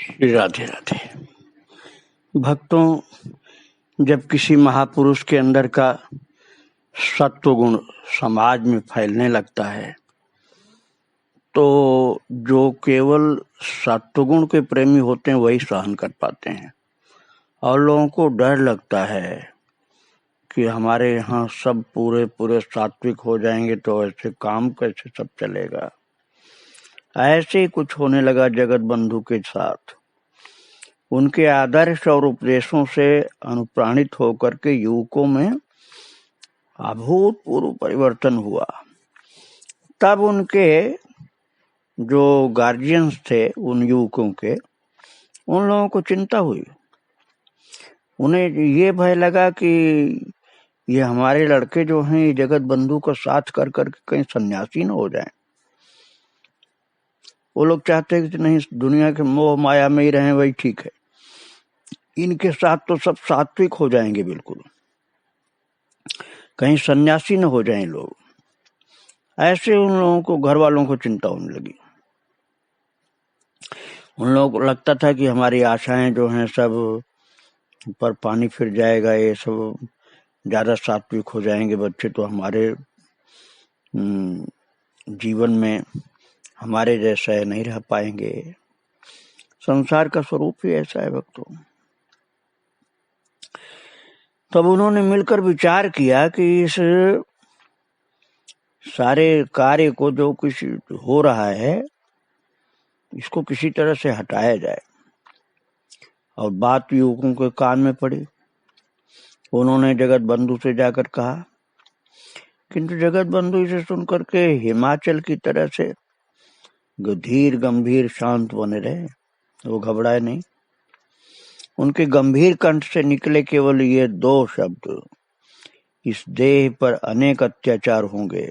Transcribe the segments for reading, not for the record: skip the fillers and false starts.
श्री राधे राधे। भक्तों, जब किसी महापुरुष के अंदर का सत्व गुण समाज में फैलने लगता है तो जो केवल सत्वगुण के प्रेमी होते हैं वही सहन कर पाते हैं, और लोगों को डर लगता है कि हमारे यहाँ सब पूरे पूरे सात्विक हो जाएंगे तो ऐसे काम कैसे सब चलेगा। ऐसे ही कुछ होने लगा जगत बंधु के साथ। उनके आदर्श और उपदेशों से अनुप्राणित होकर के युवकों में अभूतपूर्व परिवर्तन हुआ। तब उनके जो गार्जियंस थे उन युवकों के, उन लोगों को चिंता हुई। उन्हें ये भय लगा कि ये हमारे लड़के जो हैं ये जगत बंधु का साथ कर करके कहीं सन्यासी न हो जाएं। वो लोग चाहते हैं कि नहीं, दुनिया के मोह माया में ही रहें, वही ठीक है। इनके साथ तो सब सात्विक हो जाएंगे बिल्कुल, कहीं सन्यासी न हो जाएं लोग। ऐसे उन लोगों को, घर वालों को चिंता होने लगी। उन लोगों को लगता था कि हमारी आशाएं जो हैं सब पर पानी फिर जाएगा, ये सब ज्यादा सात्विक हो जाएंगे बच्चे तो हमारे जीवन में हमारे जैसा नहीं रह पाएंगे। संसार का स्वरूप ही ऐसा है भक्तों। तब उन्होंने मिलकर विचार किया कि इस सारे कार्य को जो कुछ हो रहा है इसको किसी तरह से हटाया जाए। और बात युवकों के कान में पड़ी। उन्होंने जगत बंधु से जाकर कहा, किंतु जगत बंधु इसे सुनकर के हिमाचल की तरह से धीर गंभीर शांत बने रहे। वो घबराए नहीं। उनके गंभीर कंठ से निकले केवल ये दो शब्द, इस देह पर अनेक अत्याचार होंगे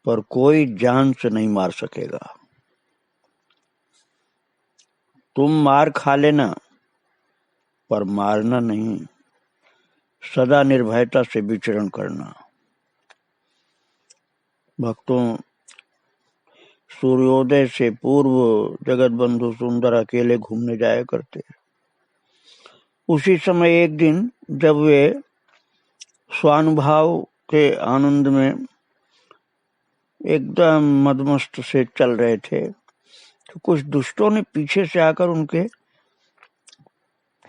पर कोई जान से नहीं मार सकेगा। तुम मार खा लेना पर मारना नहीं, सदा निर्भयता से विचरण करना। भक्तों, सूर्योदय से पूर्व जगत बंधु सुंदर अकेले घूमने जाया करते। उसी समय एक दिन जब वे स्वानुभाव के आनंद में एकदम मदमस्त से चल रहे थे तो कुछ दुष्टों ने पीछे से आकर उनके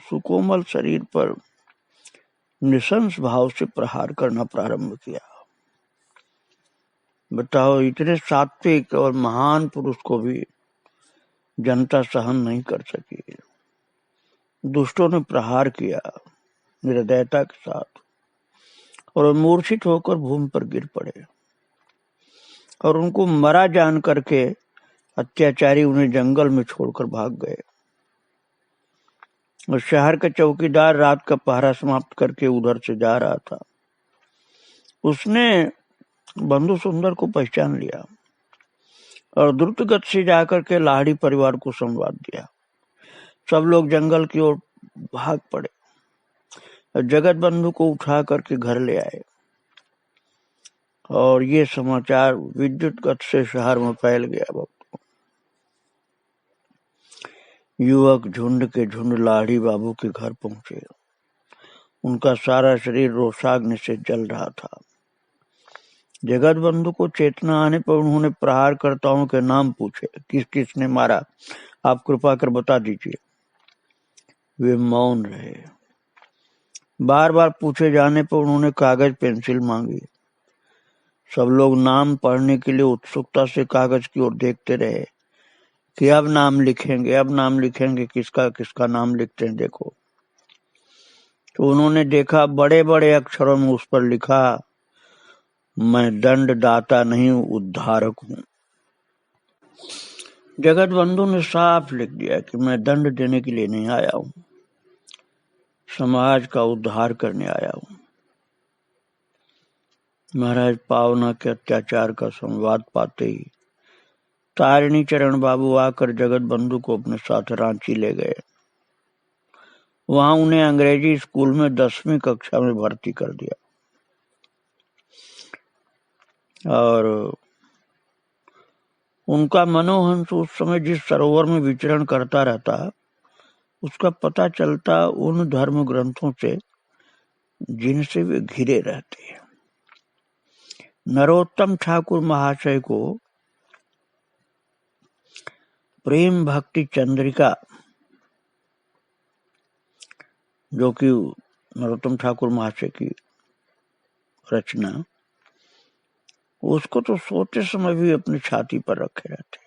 सुकोमल शरीर पर निशंस भाव से प्रहार करना प्रारंभ किया। बताओ, इतने सात्विक और महान पुरुष को भी जनता सहन नहीं कर सकी। दुष्टों ने प्रहार किया निर्दयता के साथ और मूर्छित होकर भूमि पर गिर पड़े। और उनको मरा जान करके अत्याचारी उन्हें जंगल में छोड़कर भाग गए। और शहर का चौकीदार रात का पहरा समाप्त करके उधर से जा रहा था। उसने बंधु सुंदर को पहचान लिया और द्रुत गति से जाकर के लाहड़ी परिवार को संवाद दिया। सब लोग जंगल की ओर भाग पड़े और जगत बंधु को उठा करके घर ले आए। और ये समाचार विद्युत गति से शहर में फैल गया। युवक झुंड के झुंड लाड़ी बाबू के घर पहुंचे। उनका सारा शरीर रोषाग्नि से जल रहा था। जगत बंधु को चेतना आने पर उन्होंने प्रहारकर्ताओं के नाम पूछे, किस किसने मारा, आप कृपा कर बता दीजिए। वे मौन रहे। बार बार पूछे जाने पर उन्होंने कागज पेंसिल मांगी। सब लोग नाम पढ़ने के लिए उत्सुकता से कागज की ओर देखते रहे कि अब नाम लिखेंगे, अब नाम लिखेंगे, किसका किसका नाम लिखते हैं देखो। तो उन्होंने देखा बड़े बड़े अक्षरों में उस पर लिखा, मैं दंड दाता नहीं उद्धारक हूं। जगत बंधु ने साफ लिख दिया कि मैं दंड देने के लिए नहीं आया हूं, समाज का उद्धार करने आया हूं। महाराज पावना के अत्याचार का संवाद पाते ही तारिणी चरण बाबू आकर जगत बंधु को अपने साथ रांची ले गए। वहां उन्हें अंग्रेजी स्कूल में 10वीं कक्षा में भर्ती कर दिया और उनका मनोहंस उस समय जिस सरोवर में विचरण करता रहता, उसका पता चलता उन धर्म ग्रंथों से जिनसे वे घिरे रहते हैं। नरोत्तम ठाकुर महाशय को प्रेम भक्ति चंद्रिका, जो कि नरोत्तम ठाकुर महाशय की रचना, उसको तो सोते समय भी अपनी छाती पर रखे रहते।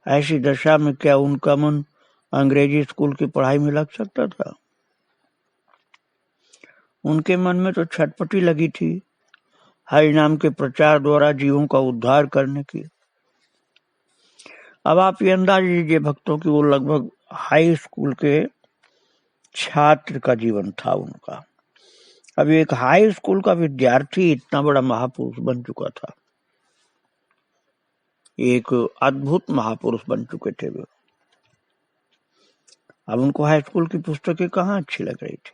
ऐसी दशा में क्या उनका मन अंग्रेजी स्कूल की पढ़ाई में लग सकता था? उनके मन में तो छटपटी लगी थी हरि नाम के प्रचार द्वारा जीवों का उद्धार करने की। अब आप ये अंदाज लीजिए भक्तों की, वो लगभग हाई स्कूल के छात्र का जीवन था उनका। अब एक हाई स्कूल का विद्यार्थी इतना बड़ा महापुरुष बन चुका था, एक अद्भुत महापुरुष बन चुके थे वे। अब उनको हाई स्कूल की पुस्तकें कहाँ अच्छी लग रही थी,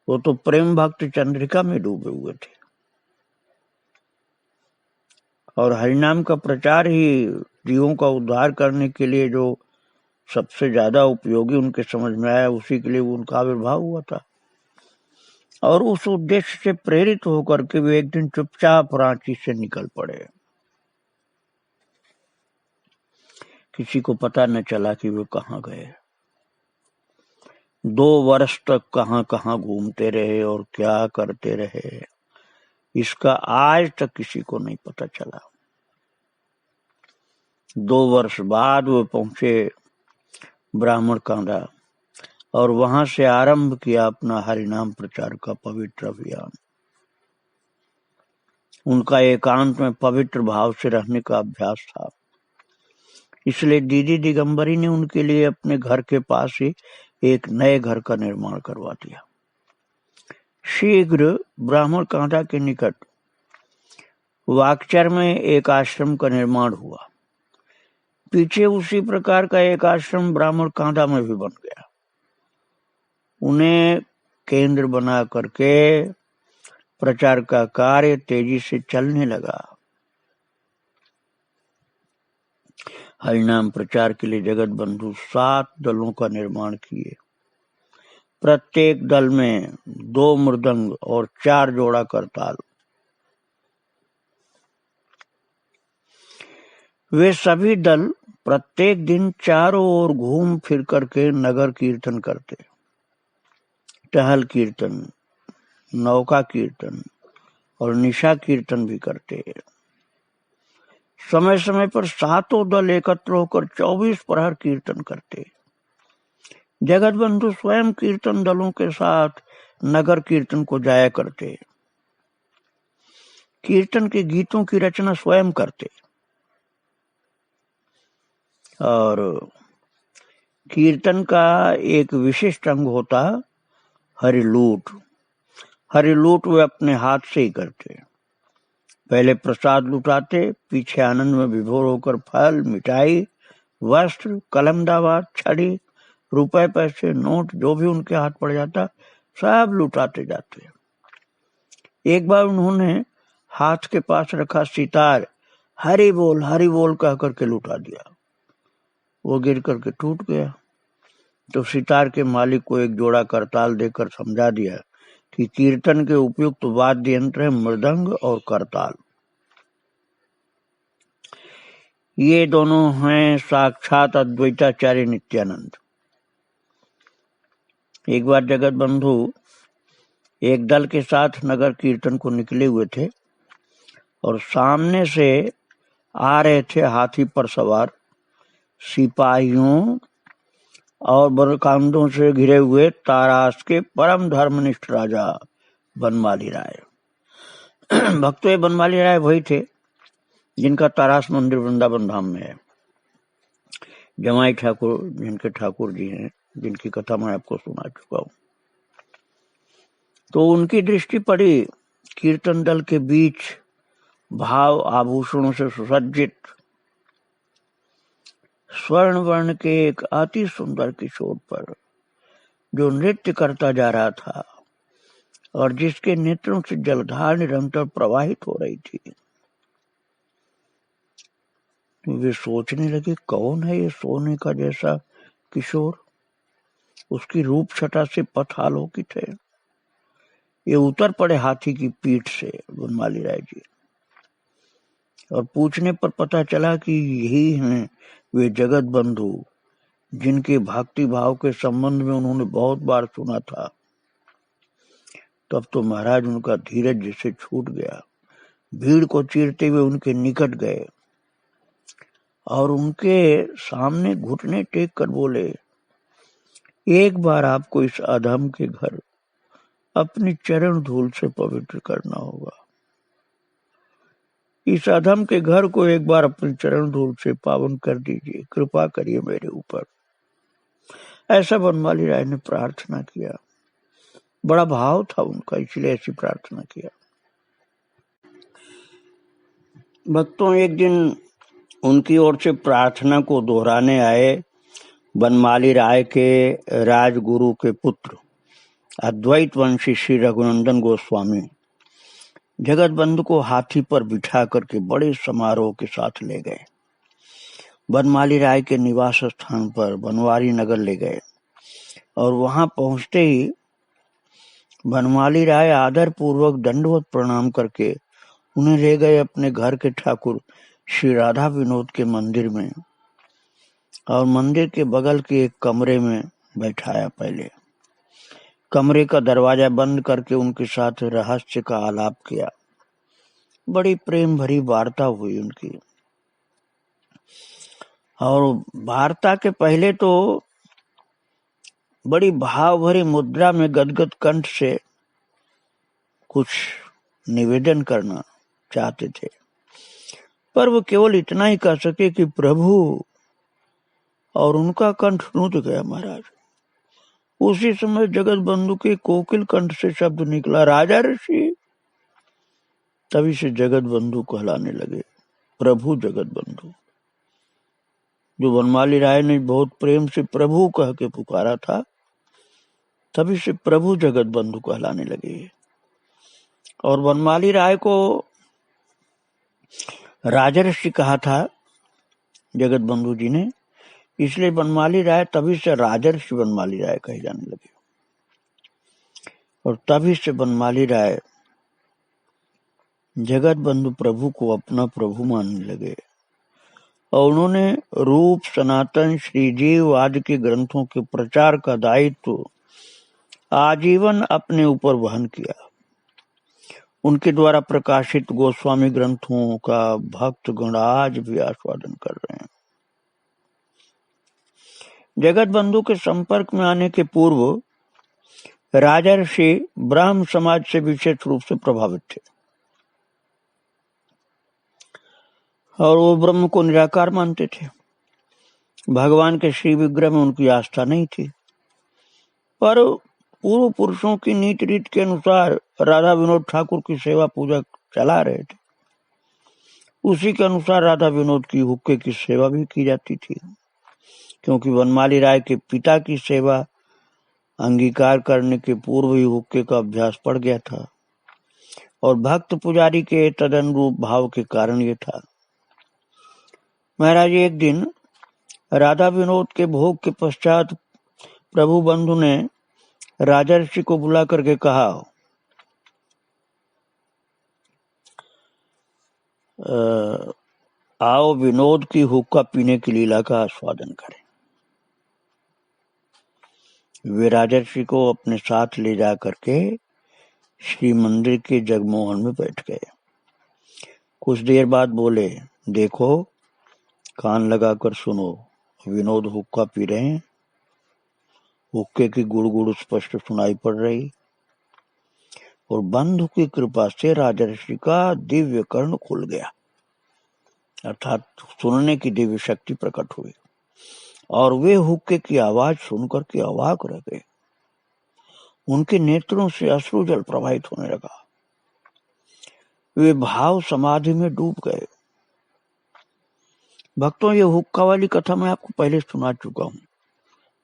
वो तो प्रेम भक्ति चंद्रिका में डूबे हुए थे। और हरिनाम का प्रचार ही जीवों का उद्धार करने के लिए जो सबसे ज्यादा उपयोगी उनके समझ में आया, उसी के लिए उनका आविर्भाव हुआ था। और उस उद्देश्य से प्रेरित होकर के वे एक दिन चुपचाप रांची से निकल पड़े। किसी को पता न चला कि वे कहाँ गए। 2 वर्ष तक कहाँ कहाँ घूमते रहे और क्या करते रहे, इसका आज तक किसी को नहीं पता चला। 2 वर्ष बाद वो पहुंचे ब्राह्मण कांधा और वहां से आरंभ किया अपना हरिनाम प्रचार का पवित्र अभियान। उनका एकांत में पवित्र भाव से रहने का अभ्यास था, इसलिए दीदी दिगंबरी ने उनके लिए अपने घर के पास ही एक नए घर का निर्माण करवा दिया। शीघ्र ब्राह्मण कांधा के निकट वाकचर में एक आश्रम का निर्माण हुआ। पीछे उसी प्रकार का एक आश्रम ब्राह्मण कांधा में भी बन गया। उन्हें केंद्र बना करके प्रचार का कार्य तेजी से चलने लगा। हरिनाम प्रचार के लिए जगत बंधु 7 दलों का निर्माण किए। प्रत्येक दल में 2 मृदंग और 4 जोड़ा करताल। वे सभी दल प्रत्येक दिन चारों ओर घूम फिर करके नगर कीर्तन करते। टहल कीर्तन, नौका कीर्तन और निशा कीर्तन भी करते। समय समय पर 7 दल एकत्र होकर 24 प्रहर कीर्तन करते। जगत बंधु स्वयं कीर्तन दलों के साथ नगर कीर्तन को जाया करते। कीर्तन के गीतों की रचना स्वयं करते और कीर्तन का एक विशिष्ट अंग होता हरिलूट। हरिलूट वे अपने हाथ से ही करते। पहले प्रसाद लुटाते, पीछे आनंद में विभोर होकर फल, मिठाई, वस्त्र, कलमदावाद, छड़ी, रुपए, पैसे, नोट, जो भी उनके हाथ पड़ जाता सब लुटाते जाते। एक बार उन्होंने हाथ के पास रखा सितार हरि बोल कह करके लुटा दिया। वो गिर करके टूट गया। तो सितार के मालिक को एक जोड़ा करताल देकर समझा दिया कि कीर्तन के उपयुक्त वाद्य यंत्र है मृदंग और करताल। ये दोनों हैं साक्षात अद्वैताचार्य नित्यानंद। एक बार जगत बंधु एक दल के साथ नगर कीर्तन को निकले हुए थे और सामने से आ रहे थे हाथी पर सवार सिपाहियों और बरकांदों से घिरे हुए तारास के परम धर्मनिष्ठ राजा बनमाली राय। भक्तों, ये बनमाली राय वही थे जिनका तारास मंदिर वृंदावन धाम में है। जमाई ठाकुर जिनके ठाकुर जी हैं, जिनकी कथा मैं आपको सुना चुका हूँ। तो उनकी दृष्टि पड़ी कीर्तन दल के बीच भाव आभूषणों से सुसज्जित स्वर्ण वर्ण के एक अति सुंदर किशोर पर, जो नृत्य करता जा रहा था और जिसके नेत्रों से जलधार निरंतर प्रवाहित हो रही थी। वे सोचने लगे, कौन है ये सोने का जैसा किशोर? उसकी रूप छटा से पथ आलोकित है। ये उतर पड़े हाथी की पीठ से बनमाली राय जी, और पूछने पर पता चला कि यही हैं वे जगत बंधु, जिनके भक्ति भाव के संबंध में उन्होंने बहुत बार सुना था। तब तो महाराज उनका धीरज जैसे छूट गया। भीड़ को चीरते हुए उनके निकट गए और उनके सामने घुटने टेक कर बोले, एक बार आपको इस अधम के घर अपनी चरण धूल से पवित्र करना होगा। इस अधम के घर को एक बार अपनी चरण धूल से पावन कर दीजिए, कृपा करिए मेरे ऊपर। ऐसा बनमाली राय ने प्रार्थना किया। बड़ा भाव था उनका, इसलिए ऐसी प्रार्थना किया। भक्तों, एक दिन उनकी ओर से प्रार्थना को दोहराने आए बनमाली राय के राजगुरु के पुत्र अद्वैत वंशी श्री रघुनंदन गोस्वामी जगत बंधु को हाथी पर बिठा करके बड़े समारोह के साथ ले गए। बनमाली राय के निवास स्थान पर बनवारी नगर ले गए और वहां पहुंचते ही बनमाली राय आदर पूर्वक दंडवत प्रणाम करके उन्हें ले गए अपने घर के ठाकुर श्री राधा विनोद के मंदिर में, और मंदिर के बगल के एक कमरे में बैठाया। पहले कमरे का दरवाजा बंद करके उनके साथ रहस्य का आलाप किया। बड़ी प्रेम भरी वार्ता हुई उनकी, और वार्ता के पहले तो बड़ी भाव भरी मुद्रा में गदगद कंठ से कुछ निवेदन करना चाहते थे, पर वो केवल इतना ही कह सके कि प्रभु, और उनका कंठ रुंध गया महाराज। उसी समय जगत बंधु के कोकिल कंठ से शब्द निकला, राजा ऋषि। तभी से जगत बंधु कहलाने लगे प्रभु जगत बंधु। जो बनमाली राय ने बहुत प्रेम से प्रभु कह के पुकारा था, तभी से प्रभु जगत बंधु कहलाने लगे। और बनमाली राय को राजर्षि कहा था जगत बंधु जी ने, इसलिए बनमाली राय तभी से राजर्षि बनमाली राय कहे जाने लगे। और तभी से बनमाली राय जगत बंधु प्रभु को अपना प्रभु मानने लगे, और उन्होंने रूप, सनातन, श्रीजीव आदि के ग्रंथों के प्रचार का दायित्व आजीवन अपने ऊपर वहन किया। उनके द्वारा प्रकाशित गोस्वामी ग्रंथों का भक्त गण आज भी आस्वादन कर रहे हैं। जगत बंधु के संपर्क में आने के पूर्व राजर्षि ब्राह्म समाज से विशेष रूप से प्रभावित थे, और वो ब्रह्म को निराकार मानते थे। भगवान के श्री विग्रह में उनकी आस्था नहीं थी, पर पूर्व पुरुषों की नीति रीत के अनुसार राधा विनोद ठाकुर की सेवा पूजा चला रहे थे। उसी के अनुसार राधा विनोद की हुक्के की सेवा भी की जाती थी, क्योंकि बनमाली राय के पिता की सेवा अंगीकार करने के पूर्व ही हुक्के का अभ्यास पड़ गया था, और भक्त पुजारी के तदनुरूप भाव के कारण ये था। महाराज, एक दिन राधा विनोद के भोग के पश्चात प्रभु बंधु ने राजर्षि को बुला करके कहा, आओ विनोद की हुक्का पीने की लीला का आस्वादन करें। वे राजर्षि को अपने साथ ले जा करके श्री मंदिर के जगमोहन में बैठ गए। कुछ देर बाद बोले, देखो, कान लगाकर सुनो, विनोद हुक्का पी रहे हैं। हुक्के की गुड़ गुड़ स्पष्ट सुनाई पड़ रही, और बंधु की कृपा से राजर्षि का दिव्य कर्ण खुल गया, अर्थात सुनने की दिव्य शक्ति प्रकट हुई, और वे हुक्के की आवाज सुनकर के अवाक रह गए। उनके नेत्रों से अश्रु जल प्रवाहित होने लगा। वे भाव समाधि में डूब गए। भक्तों, ये हुक्का वाली कथा मैं आपको पहले सुना चुका हूँ।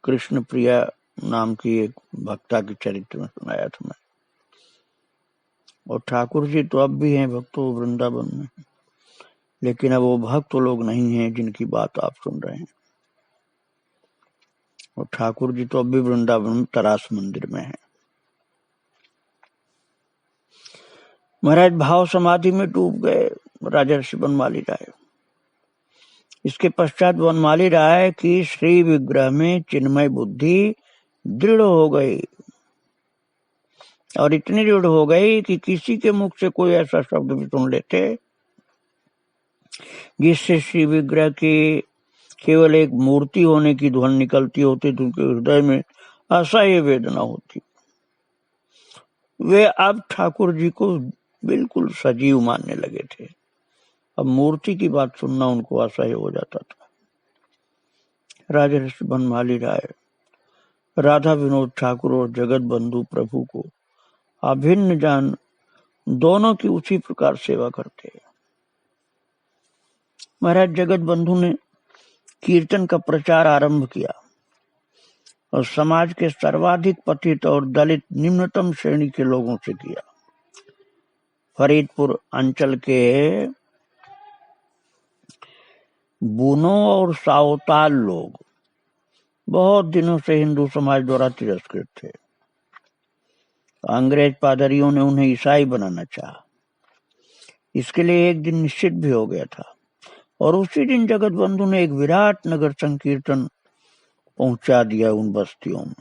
कृष्ण प्रिया नाम की एक भक्ता के चरित्र में सुनाया था मैं, और ठाकुर जी तो अब भी हैं भक्तों वृंदावन में। लेकिन अब वो भक्त लोग नहीं हैं जिनकी बात आप सुन रहे हैं। और ठाकुर जी तो अब भी वृंदावन तरास मंदिर में है। महाराज भाव समाधि में डूब गए राजर्षि बनमाली राय। इसके पश्चात बनमाली राय की श्री विग्रह में चिन्मय बुद्धि दृढ़ हो गई, और इतनी दृढ़ हो गई कि किसी के मुख से कोई ऐसा शब्द भी सुन लेते जिससे श्री विग्रह की केवल एक मूर्ति होने की ध्वनि निकलती होती तो उनके हृदय में असह्य वेदना होती। वे अब ठाकुर जी को बिल्कुल सजीव मानने लगे थे। अब मूर्ति की बात सुनना उनको असह्य हो जाता था। राजर्षि बनमाली राय राधा विनोद ठाकुर और जगत बंधु प्रभु को अभिन्न जान दोनों की उसी प्रकार सेवा करते। महाराज जगत बंधु ने कीर्तन का प्रचार आरंभ किया और समाज के सर्वाधिक पतित और दलित निम्नतम श्रेणी के लोगों से किया। फरीदपुर अंचल के बूनो और सावताल लोग बहुत दिनों से हिंदू समाज द्वारा तिरस्कृत थे। अंग्रेज पादरियों ने उन्हें ईसाई बनाना चाहा। इसके लिए एक दिन निश्चित भी हो गया था, और उसी दिन जगत बंधु ने एक विराट नगर संकीर्तन पहुंचा दिया उन बस्तियों में,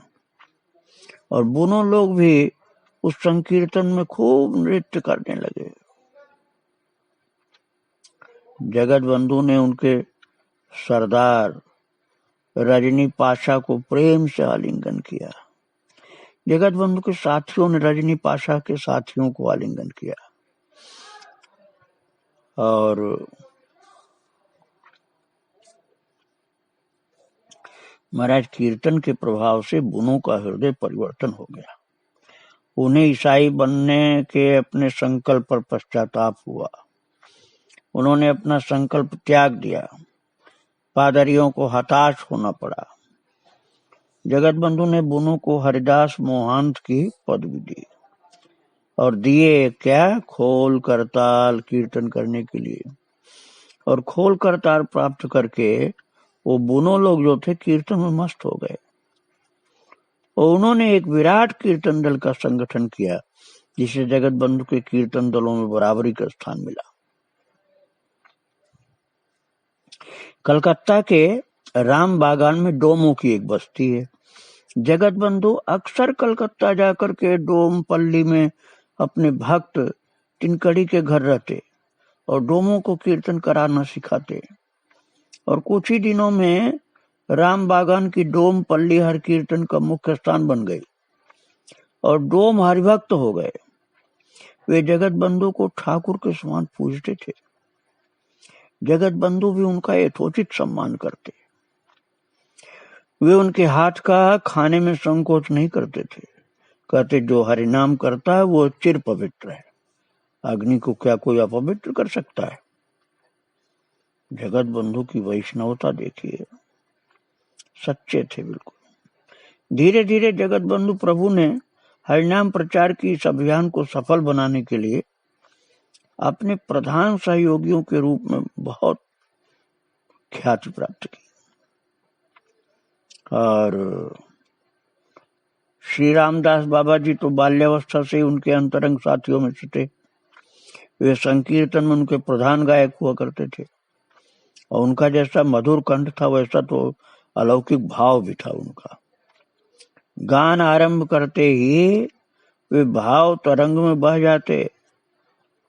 और बूनो लोग भी उस संकीर्तन में खूब नृत्य करने लगे। जगत बंधु ने उनके सरदार रजनी पाशा को प्रेम से आलिंगन किया। जगत बंधु के साथियों ने रजनी पाशा के साथियों को आलिंगन किया, और महाराज कीर्तन के प्रभाव से बुनो का हृदय परिवर्तन हो गया। उन्हें ईसाई बनने के अपने संकल्प पर पश्चाताप हुआ। उन्होंने अपना संकल्प त्याग दिया। पादरियों को हताश होना पड़ा। जगत बंधु ने बुनो को हरिदास मोहांत की पदवी दी और दिए क्या, खोल करताल कीर्तन करने के लिए। और खोल करताल प्राप्त करके वो बुनो लोग जो थे कीर्तन में मस्त हो गए, और उन्होंने एक विराट कीर्तन दल का संगठन किया, जिसे जगत बंधु के कीर्तन दलों में बराबरी का स्थान मिला। कलकत्ता के राम बागान में डोमों की एक बस्ती है। जगत बंधु अक्सर कलकत्ता जाकर के डोम पल्ली में अपने भक्त तिनकड़ी के घर रहते और डोमों को कीर्तन कराना सिखाते। और कुछ ही दिनों में राम बागान की डोम पल्ली हर कीर्तन का मुख्य स्थान बन गई और डोम हरिभक्त हो गए। वे जगत बंधु को ठाकुर के समान पूजते थे। जगत बंधु भी उनका यथोचित सम्मान करते। वे उनके हाथ का खाने में संकोच नहीं करते थे। कहते जो हरिनाम करता है वो चिर पवित्र है, अग्नि को क्या कोई अपवित्र कर सकता है। जगत बंधु की वैष्णवता देखिए, सच्चे थे बिल्कुल। धीरे धीरे जगत बंधु प्रभु ने हरिनाम प्रचार की इस अभियान को सफल बनाने के लिए अपने प्रधान सहयोगियों के रूप में बहुत ख्याति प्राप्त की। और श्री रामदास बाबा जी तो बाल्यावस्था से उनके अंतरंग साथियों में से थे। वे संकीर्तन में उनके प्रधान गायक हुआ करते थे, और उनका जैसा मधुर कंठ था वैसा तो अलौकिक भाव भी था उनका। गान आरंभ करते ही वे भाव तरंग में बह जाते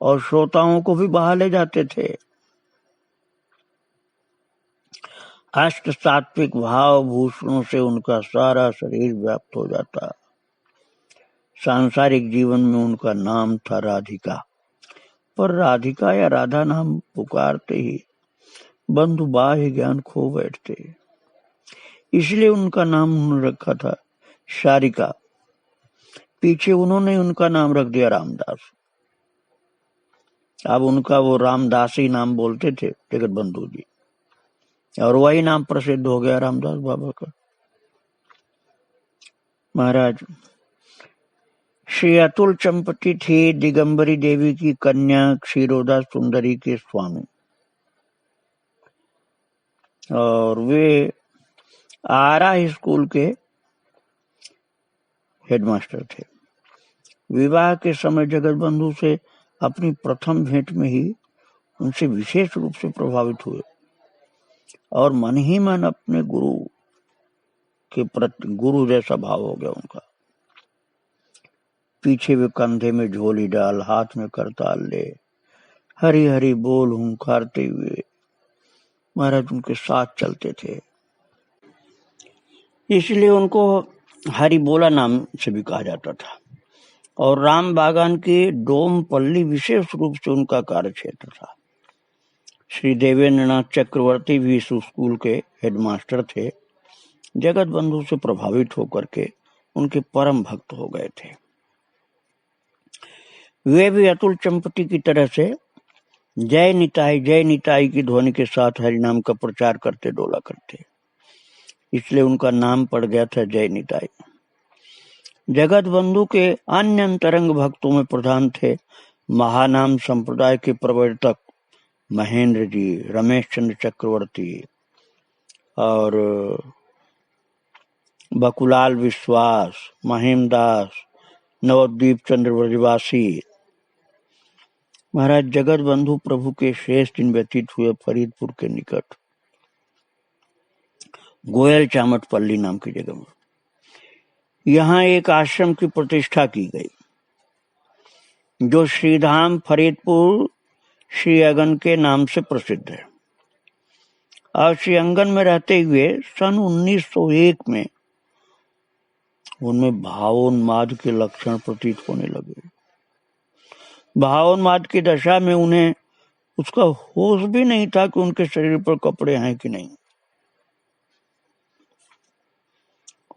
और श्रोताओं को भी बहा ले जाते थे। अष्ट सात्विक भाव भूषणों से उनका सारा शरीर व्याप्त हो जाता। सांसारिक जीवन में उनका नाम था राधिका, पर राधिका या राधा नाम पुकारते ही बंधु बाह्य ज्ञान खो बैठते, इसलिए उनका नाम उन्होंने रखा था शारिका। पीछे उन्होंने उनका नाम रख दिया रामदास। अब उनका वो रामदासी नाम बोलते थे जगत बंधु जी, और वही नाम प्रसिद्ध हो गया रामदास बाबा का। महाराज श्री अतुल चंपती थी दिगंबरी देवी की कन्या क्षीरोदा सुंदरी के स्वामी। और वे आरा स्कूल के हेडमास्टर थे। विवाह के समय जगत बंधु से अपनी प्रथम भेंट में ही उनसे विशेष रूप से प्रभावित हुए और मन ही मन अपने गुरु के प्रति गुरु जैसा भाव हो गया उनका। पीछे वे कंधे में झोली डाल, हाथ में करताल ले, हरी हरी बोल हुंकारते हुए महाराज उनके साथ चलते थे। इसलिए उनको हरि बोला नाम से भी कहा जाता था। और राम बागान की डोमपल्ली विशेष रूप से उनका कार्य क्षेत्र था। श्री देवेंद्रनाथ चक्रवर्ती भी इस स्कूल के हेडमास्टर थे। जगत बंधु से प्रभावित होकर के उनके परम भक्त हो गए थे। वे भी अतुल चंपटी की तरह से जय निताई की ध्वनि के साथ हरिनाम का प्रचार करते डोला करते, इसलिए उनका नाम पड़ गया था जय निताई। जगत बंधु के अन्य अंतरंग भक्तों में प्रधान थे महानाम संप्रदाय के प्रवर्तक महेंद्र जी, रमेश चंद्र चक्रवर्ती और बकुलाल विश्वास, महेमदास, नवद्वीप चंद्र ब्रजवासी। महाराज जगत बंधु प्रभु के शेष दिन व्यतीत हुए फरीदपुर के निकट गोयल चामटपल्ली नाम की जगह में। यहाँ एक आश्रम की प्रतिष्ठा की गई जो श्रीधाम फरीदपुर श्री अंगन के नाम से प्रसिद्ध है। और श्री अंगन में रहते हुए सन 1901 में उनमें भावोन्माद के लक्षण प्रतीत होने लगे। भावोन्माद की दशा में उन्हें उसका होश भी नहीं था कि उनके शरीर पर कपड़े हैं कि नहीं।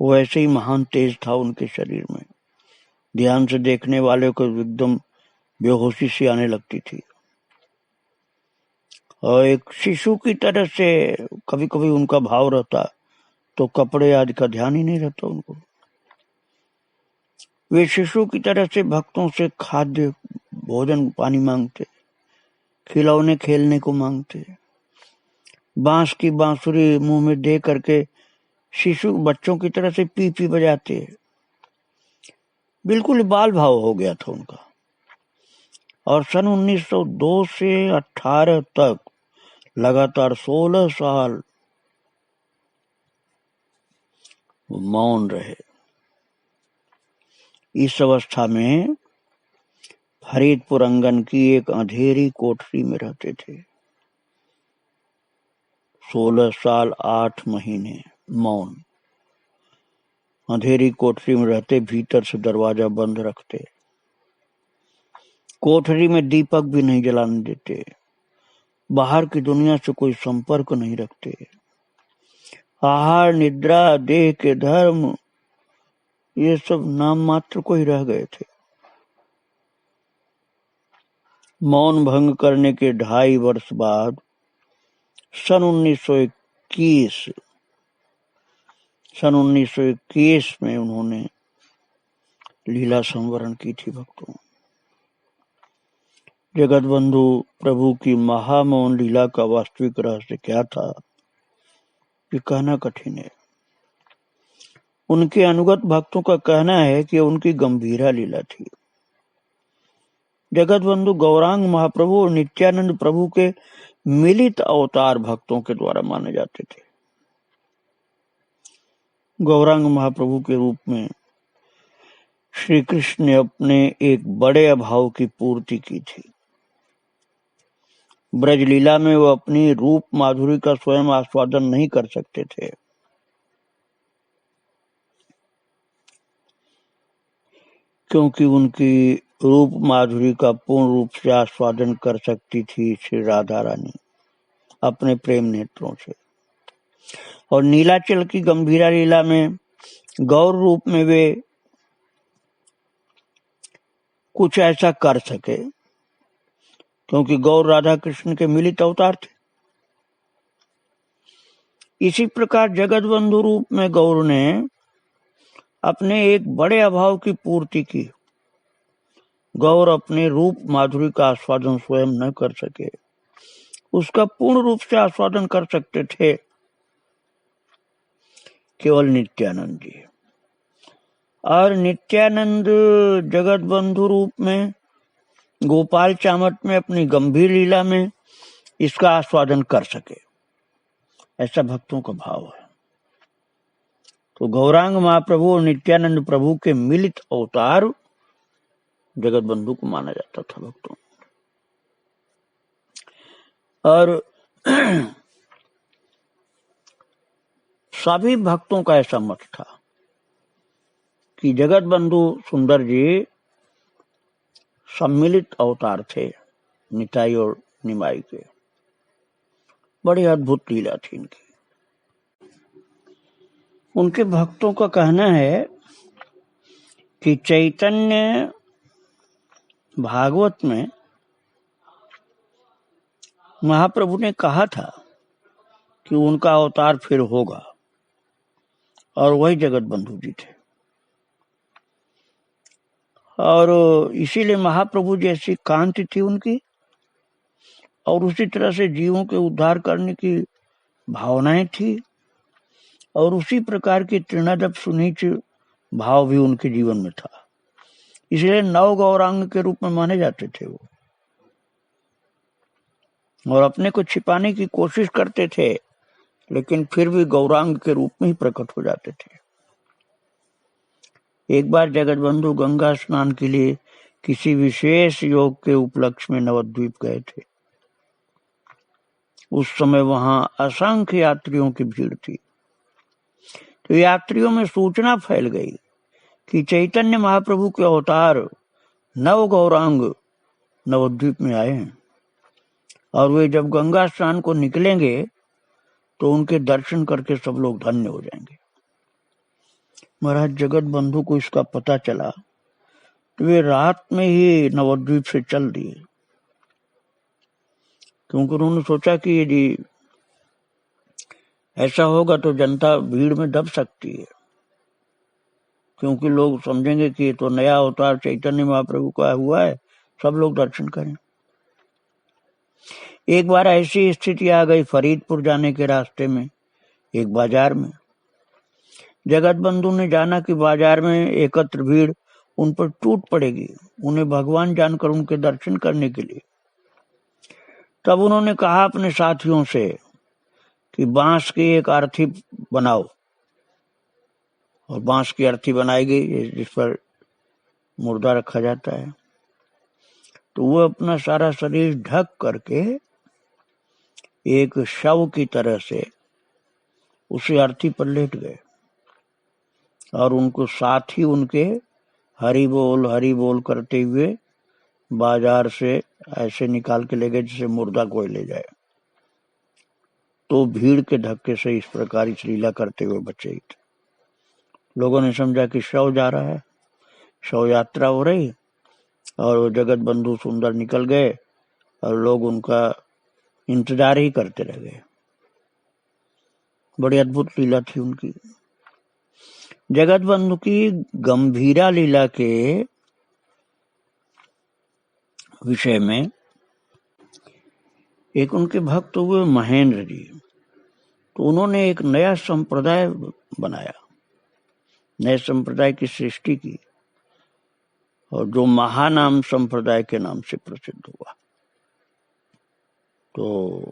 वैसे ही महान तेज था उनके शरीर में। ध्यान से देखने वाले को एकदम बेहोशी सी आने लगती थी और एक शिशु की तरह से कभी कभी उनका भाव रहता तो कपड़े आदि का ध्यान ही नहीं रहता उनको। वे शिशु की तरह से भक्तों से खाद्य भोजन पानी मांगते, खिलौने खेलने को मांगते, बांस की बांसुरी मुंह में दे करके शिशु बच्चों की तरह से पी पी बजाते। बिल्कुल बाल भाव हो गया था उनका। और सन 1902 से 18 तक लगातार 16 साल मौन रहे। इस अवस्था में फरीदपुर अंगन की एक अंधेरी कोठरी में रहते थे। 16 साल 8 महीने मौन। अंधेरी कोठरी में रहते, भीतर से दरवाजा बंद रखते, कोठरी में दीपक भी नहीं जलाने देते, बाहर की दुनिया से कोई संपर्क नहीं रखते। आहार निद्रा देह के धर्म ये सब नाम मात्र को ही रह गए थे। मौन भंग करने के 2.5 वर्ष बाद सन 1921 में उन्होंने लीला संवरण की थी भक्तों। जगत बंधु प्रभु की महामौन लीला का वास्तविक रहस्य क्या था ये कहना कठिन है। उनके अनुगत भक्तों का कहना है कि उनकी गंभीरा लीला थी। जगत बंधु गौरांग महाप्रभु और नित्यानंद प्रभु के मिलित अवतार भक्तों के द्वारा माने जाते थे। गौरांग महाप्रभु के रूप में श्री कृष्ण ने अपने एक बड़े अभाव की पूर्ति की थी। ब्रजलीला में वो अपनी रूप माधुरी का स्वयं आस्वादन नहीं कर सकते थे, क्योंकि उनकी रूप माधुरी का पूर्ण रूप से आस्वादन कर सकती थी श्री राधा रानी अपने प्रेम नेत्रों से। और नीलाचल की गंभीरा लीला में गौर रूप में वे कुछ ऐसा कर सके, क्योंकि गौर राधा कृष्ण के मिलित अवतार थे। इसी प्रकार जगत बंधु रूप में गौर ने अपने एक बड़े अभाव की पूर्ति की। गौर अपने रूप माधुरी का आस्वादन स्वयं न कर सके, उसका पूर्ण रूप से आस्वादन कर सकते थे केवल नित्यानंद जी। और नित्यानंद जगत बंधु रूप में गोपाल चामट में अपनी गंभीर लीला में इसका आस्वादन कर सके, ऐसा भक्तों का भाव है। तो गौरांग महाप्रभु और नित्यानंद प्रभु के मिलित अवतार जगत बंधु को माना जाता था भक्तों। और सभी भक्तों का ऐसा मत था कि जगत बंधु सुंदर जी सम्मिलित अवतार थे निताई और निमाई के। बड़ी अद्भुत लीला थी इनकी। उनके भक्तों का कहना है कि चैतन्य भागवत में महाप्रभु ने कहा था कि उनका अवतार फिर होगा, और वही जगत बंधु जी थे। और इसीलिए महाप्रभु जैसी कांति थी उनकी, और उसी तरह से जीवों के उद्धार करने की भावनाएं थी, और उसी प्रकार की तृणादप सुनीच भाव भी उनके जीवन में था। इसलिए नव गौरांग के रूप में माने जाते थे वो, और अपने को छिपाने की कोशिश करते थे, लेकिन फिर भी गौरांग के रूप में ही प्रकट हो जाते थे। एक बार जगत बंधु गंगा स्नान के लिए किसी विशेष योग के उपलक्ष्य में नवद्वीप गए थे। उस समय वहां असंख्य यात्रियों की भीड़ थी। तो यात्रियों में सूचना फैल गई कि चैतन्य महाप्रभु के अवतार नव गौरांग नवद्वीप में आए हैं, और वे जब गंगा स्नान को निकलेंगे तो उनके दर्शन करके सब लोग धन्य हो जाएंगे। महाराज जगत बंधु को इसका पता चला तो वे रात में ही नवद्वीप से चल दिए, क्योंकि उन्होंने सोचा कि यदि ऐसा होगा तो जनता भीड़ में दब सकती है, क्योंकि लोग समझेंगे कि ये तो नया अवतार चैतन्य महाप्रभु का हुआ है, सब लोग दर्शन करें। एक बार ऐसी स्थिति आ गई फरीदपुर जाने के रास्ते में एक बाजार में। जगत बंधु ने जाना कि बाजार में एकत्र भीड़ उन पर टूट पड़ेगी, उन्हें भगवान जानकर उनके दर्शन करने के लिए। तब उन्होंने कहा अपने साथियों से कि बांस की एक अर्थी बनाओ, और बांस की अर्थी बनाई गई जिस पर मुर्दा रखा जाता है। तो वो अपना सारा शरीर ढक करके एक शव की तरह से उसी अर्थी पर लेट गए, और उनको साथ ही उनके हरि बोल करते हुए बाजार से ऐसे निकाल के ले गए जैसे मुर्दा कोई ले जाए। तो भीड़ के धक्के से इस प्रकार इस लीला करते हुए बचे थे। लोगों ने समझा कि शव जा रहा है, शव यात्रा हो रही, और वो जगत बंधु सुंदर निकल गए और लोग उनका इंतजार ही करते रह गए। बड़ी अद्भुत लीला थी उनकी। जगत बंधु की गंभीरा लीला के विषय में एक उनके भक्त हुए महेंद्र जी। तो उन्होंने एक नया संप्रदाय बनाया, नए संप्रदाय की सृष्टि की, और जो महानाम संप्रदाय के नाम से प्रसिद्ध हुआ। तो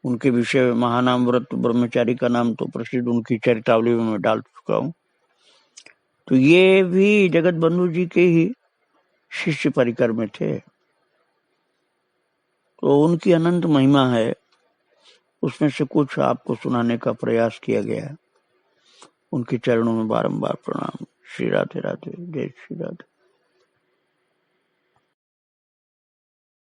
उनके विषय महानाम व्रत ब्रह्मचारी का नाम तो प्रसिद्ध उनकी चरितावली में मैं डाल चुका हूँ। तो ये भी जगत बंधु जी के ही शिष्य परिकर में थे। तो उनकी अनंत महिमा है, उसमें से कुछ आपको सुनाने का प्रयास किया गया है। उनके चरणों में बारंबार प्रणाम। श्री राधे राधे, जय श्री राधे।